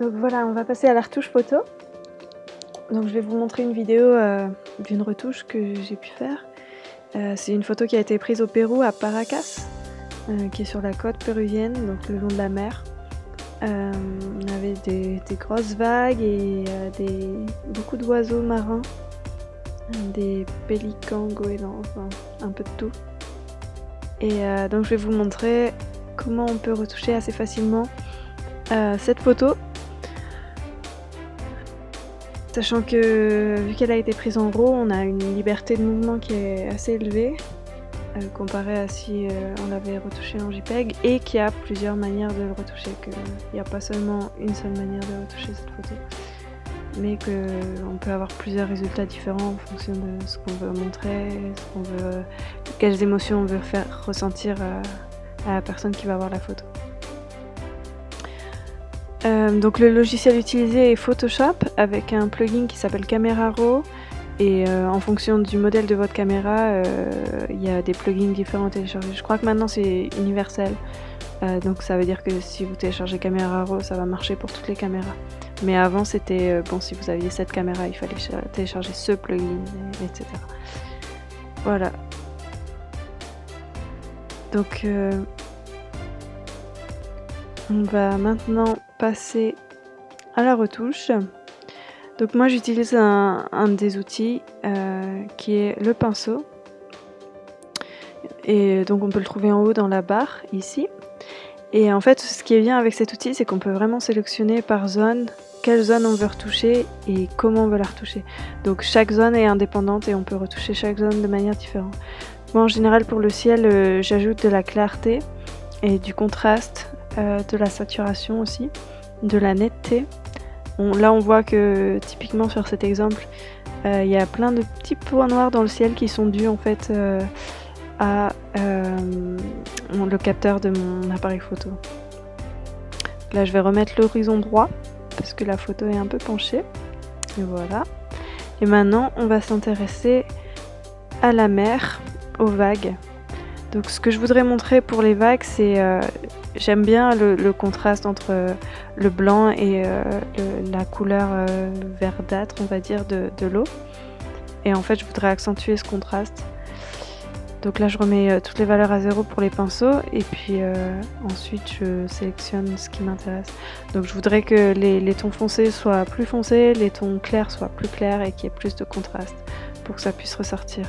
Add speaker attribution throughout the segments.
Speaker 1: Donc voilà, on va passer à la retouche photo. Donc je vais vous montrer une vidéo d'une retouche que j'ai pu faire. C'est une photo qui a été prise au Pérou, à Paracas, qui est sur la côte péruvienne, donc le long de la mer. On avait des grosses vagues et beaucoup d'oiseaux marins, des pélicans, goélands, enfin un peu de tout. Et donc je vais vous montrer comment on peut retoucher assez facilement cette photo. Sachant que, vu qu'elle a été prise en RAW, on a une liberté de mouvement qui est assez élevée, comparé à si on l'avait retouché en JPEG, et qu'il y a plusieurs manières de le retoucher, qu'il n'y a pas seulement une seule manière de retoucher cette photo, mais qu'on peut avoir plusieurs résultats différents en fonction de ce qu'on veut montrer, quelles émotions on veut faire ressentir à la personne qui va voir la photo. Donc le logiciel utilisé est Photoshop avec un plugin qui s'appelle Camera Raw, et en fonction du modèle de votre caméra, il y a des plugins différents à télécharger. Je crois que maintenant c'est universel, donc ça veut dire que si vous téléchargez Camera Raw, ça va marcher pour toutes les caméras. Mais avant c'était, bon, si vous aviez cette caméra, il fallait télécharger ce plugin, etc. Voilà. Donc on va maintenant passer à la retouche. Donc moi j'utilise un des outils qui est le pinceau, et donc on peut le trouver en haut dans la barre ici. Et en fait ce qui est bien avec cet outil, c'est qu'on peut vraiment sélectionner par zone quelle zone on veut retoucher et comment on veut la retoucher. Donc chaque zone est indépendante et on peut retoucher chaque zone de manière différente. Moi en général pour le ciel, j'ajoute de la clarté et du contraste, de la saturation aussi, de la netteté. Là on voit que typiquement sur cet exemple, il y a plein de petits points noirs dans le ciel qui sont dus en fait à le capteur de mon appareil photo. Là je vais remettre l'horizon droit parce que la photo est un peu penchée. Et voilà. Et maintenant on va s'intéresser à la mer, aux vagues. Donc ce que je voudrais montrer pour les vagues, c'est j'aime bien le contraste entre le blanc et la couleur verdâtre, on va dire, de l'eau. Et en fait, je voudrais accentuer ce contraste. Donc là, je remets toutes les valeurs à 0 pour les pinceaux, et puis ensuite, je sélectionne ce qui m'intéresse. Donc je voudrais que les tons foncés soient plus foncés, les tons clairs soient plus clairs, et qu'il y ait plus de contraste pour que ça puisse ressortir.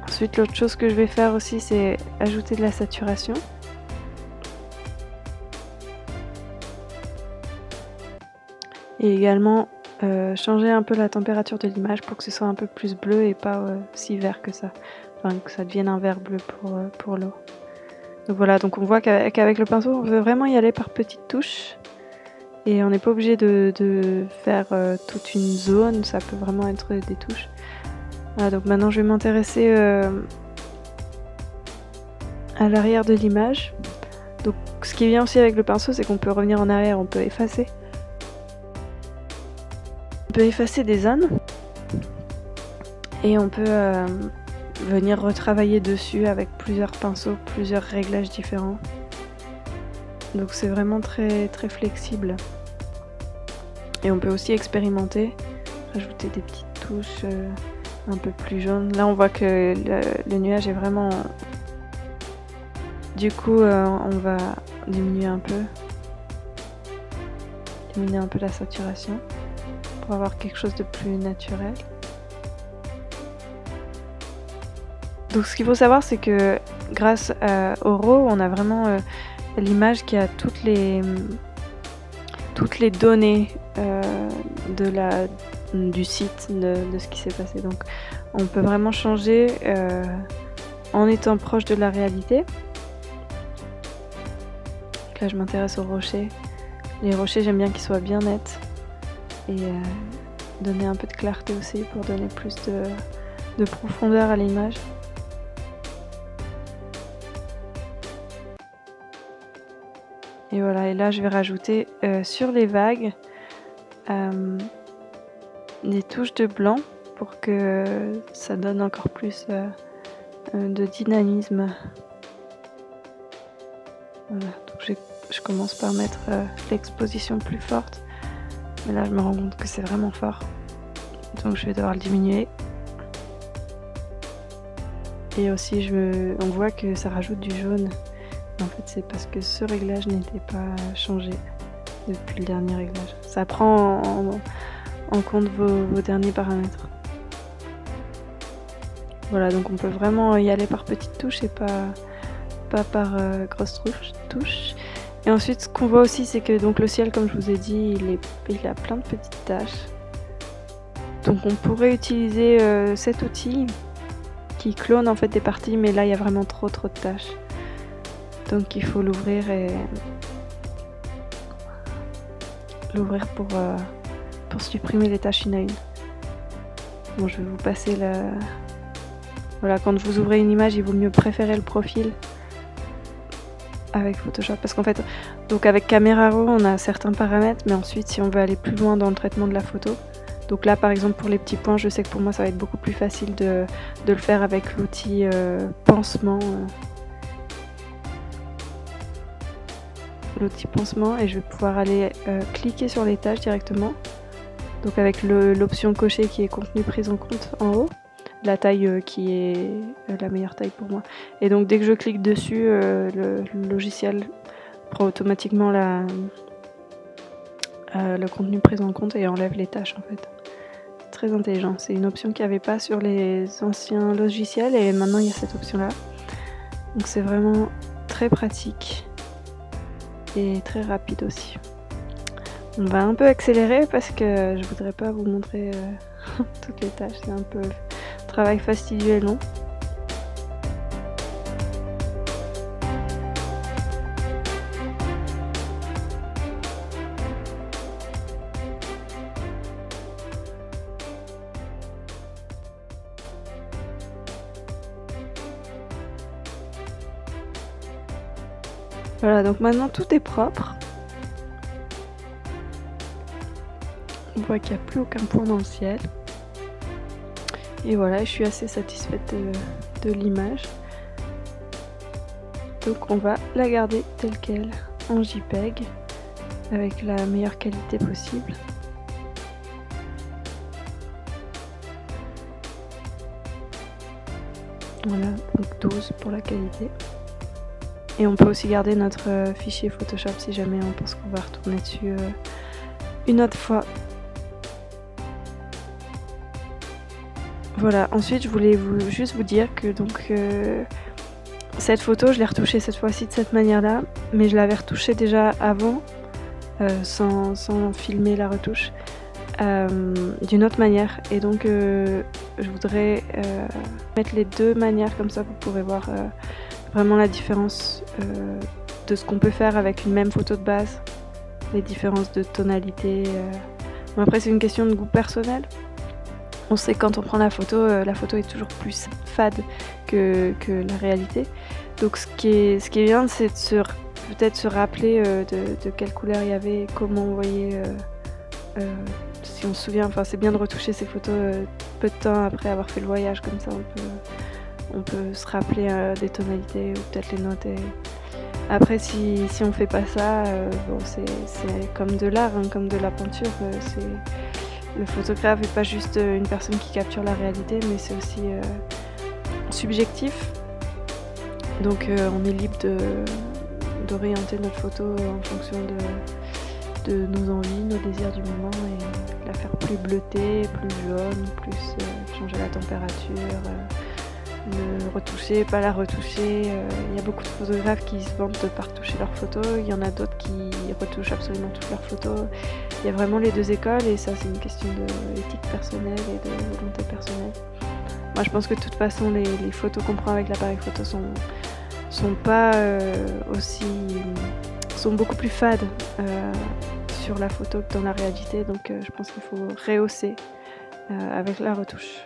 Speaker 1: Ensuite, l'autre chose que je vais faire aussi, c'est ajouter de la saturation. Et également changer un peu la température de l'image pour que ce soit un peu plus bleu et pas si vert que ça. Enfin, que ça devienne un vert bleu pour l'eau. Donc voilà, donc on voit qu'avec le pinceau, on veut vraiment y aller par petites touches. Et on n'est pas obligé de faire toute une zone, ça peut vraiment être des touches. Voilà, donc maintenant je vais m'intéresser à l'arrière de l'image. Donc ce qui est bien aussi avec le pinceau, c'est qu'on peut revenir en arrière, on peut effacer. On peut effacer des zones et on peut venir retravailler dessus avec plusieurs pinceaux, plusieurs réglages différents. Donc c'est vraiment très très flexible. Et on peut aussi expérimenter, rajouter des petites touches un peu plus jaunes. Là on voit que le nuage est vraiment... Du coup on va diminuer un peu la saturation pour avoir quelque chose de plus naturel. Donc ce qu'il faut savoir, c'est que grâce au RAW, on a vraiment l'image qui a toutes les données du site, de ce qui s'est passé. Donc on peut vraiment changer en étant proche de la réalité. Donc là je m'intéresse aux rochers. Les rochers, j'aime bien qu'ils soient bien nets et donner un peu de clarté aussi pour donner plus de profondeur à l'image. Et voilà, et là je vais rajouter sur les vagues des touches de blanc pour que ça donne encore plus de dynamisme. Voilà, donc je commence par mettre l'exposition plus forte. Mais là, je me rends compte que c'est vraiment fort. Donc je vais devoir le diminuer. Et aussi, on voit que ça rajoute du jaune. En fait, c'est parce que ce réglage n'était pas changé depuis le dernier réglage. Ça prend en compte vos derniers paramètres. Voilà, donc on peut vraiment y aller par petites touches et pas par grosses touches. Et ensuite, ce qu'on voit aussi, c'est que donc le ciel, comme je vous ai dit, il a plein de petites taches. Donc on pourrait utiliser cet outil qui clone en fait des parties, mais là il y a vraiment trop de tâches. Donc il faut l'ouvrir pour supprimer les tâches une à une. Bon, je vais vous passer Voilà, quand vous ouvrez une image, il vaut mieux préférer le profil avec Photoshop, parce qu'en fait, donc avec Camera Raw, on a certains paramètres, mais ensuite, si on veut aller plus loin dans le traitement de la photo, donc là, par exemple, pour les petits points, je sais que pour moi, ça va être beaucoup plus facile de le faire avec l'outil pansement. L'outil pansement, et je vais pouvoir aller cliquer sur les tâches directement. Donc avec l'option cocher qui est contenu prise en compte en haut, la taille qui est la meilleure taille pour moi. Et donc dès que je clique dessus, le logiciel prend automatiquement le contenu pris en compte et enlève les tâches en fait. Très intelligent, c'est une option qu'il n'y avait pas sur les anciens logiciels et maintenant il y a cette option là. Donc c'est vraiment très pratique et très rapide aussi. On va un peu accélérer parce que je voudrais pas vous montrer toutes les tâches, c'est un peu travail fastidieux et long. Voilà, donc maintenant tout est propre. On voit qu'il n'y a plus aucun point dans le ciel. Et voilà, je suis assez satisfaite de l'image. Donc on va la garder telle qu'elle en JPEG avec la meilleure qualité possible. Voilà, donc 12 pour la qualité. Et on peut aussi garder notre fichier Photoshop si jamais on pense qu'on va retourner dessus une autre fois. Voilà, ensuite je voulais juste vous dire que donc cette photo je l'ai retouchée cette fois-ci de cette manière-là, mais je l'avais retouchée déjà avant sans filmer la retouche d'une autre manière. Et donc je voudrais mettre les deux manières, comme ça vous pourrez voir vraiment la différence de ce qu'on peut faire avec une même photo de base, les différences de tonalité. Bon, après c'est une question de goût personnel. On sait que quand on prend la photo est toujours plus fade que la réalité. Donc ce qui est bien, c'est de peut-être se rappeler de quelle couleur il y avait, comment on voyait, si on se souvient. Enfin, c'est bien de retoucher ces photos peu de temps après avoir fait le voyage, comme ça on peut se rappeler des tonalités ou peut-être les noter. Après, si on fait pas ça, bon, c'est comme de l'art, hein, comme de la peinture. Le photographe n'est pas juste une personne qui capture la réalité, mais c'est aussi subjectif. Donc on est libre d'orienter notre photo en fonction de nos envies, nos désirs du moment, et la faire plus bleutée, plus jaune, plus changer la température, le retoucher, pas la retoucher. Il y a beaucoup de photographes qui se vantent de pas retoucher leurs photos, il y en a d'autres qui retouchent absolument toutes leurs photos. Il y a vraiment les deux écoles, et ça c'est une question d'éthique personnelle et de volonté personnelle. Moi je pense que de toute façon les photos qu'on prend avec l'appareil photo sont pas sont beaucoup plus fades sur la photo que dans la réalité, donc je pense qu'il faut rehausser avec la retouche.